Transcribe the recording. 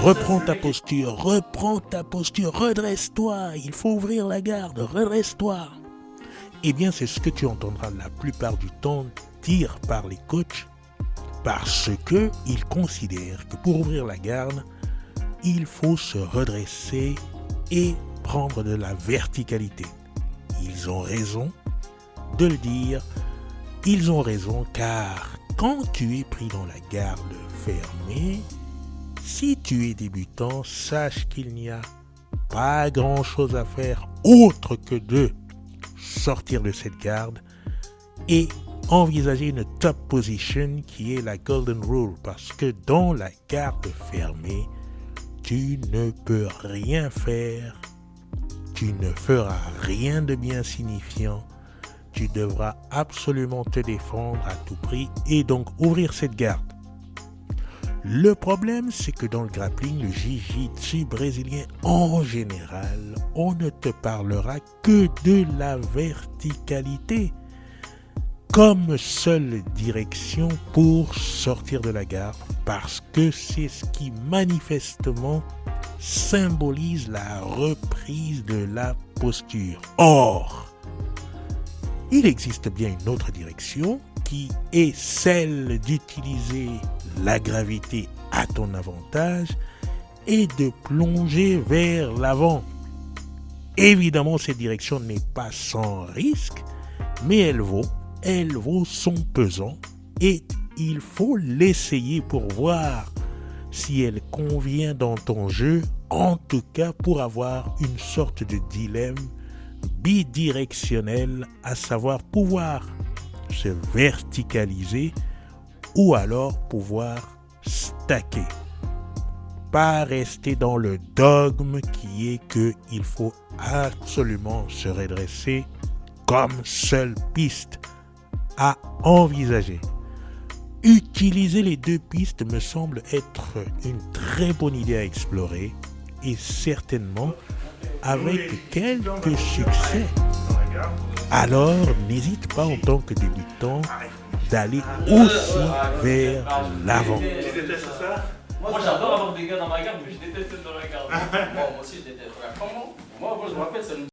Reprends ta posture, redresse-toi, il faut ouvrir la garde, redresse-toi. Eh bien, c'est ce que tu entendras la plupart du temps dire par les coachs, parce qu'ils considèrent que pour ouvrir la garde, il faut se redresser et prendre de la verticalité. Ils ont raison de le dire, ils ont raison car quand tu es pris dans la garde fermée, si tu es débutant, sache qu'il n'y a pas grand-chose à faire autre que de sortir de cette garde et envisager une top position qui est la golden rule parce que dans la garde fermée, tu ne peux rien faire, tu ne feras rien de bien signifiant, tu devras absolument te défendre à tout prix et donc ouvrir cette garde. Le problème, c'est que dans le grappling, le jiu-jitsu brésilien en général, on ne te parlera que de la verticalité comme seule direction pour sortir de la garde parce que c'est ce qui manifestement symbolise la reprise de la posture. Or, il existe bien une autre direction qui est celle d'utiliser la gravité à ton avantage et de plonger vers l'avant. Évidemment, cette direction n'est pas sans risque, mais elle vaut son pesant et il faut l'essayer pour voir si elle convient dans ton jeu, en tout cas pour avoir une sorte de dilemme bidirectionnel, à savoir pouvoir se verticaliser ou alors pouvoir stacker. Pas rester dans le dogme qui est qu'il faut absolument se redresser comme seule piste à envisager. Utiliser les deux pistes me semble être une très bonne idée à explorer et certainement avec quelques succès. Alors, n'hésite pas en tant que débutant d'aller aussi vers l'avant. Moi j'adore avoir des gars dans ma garde, mais je déteste être dans la garde. Moi aussi je déteste. Comment? Moi je me rappelle, ça nous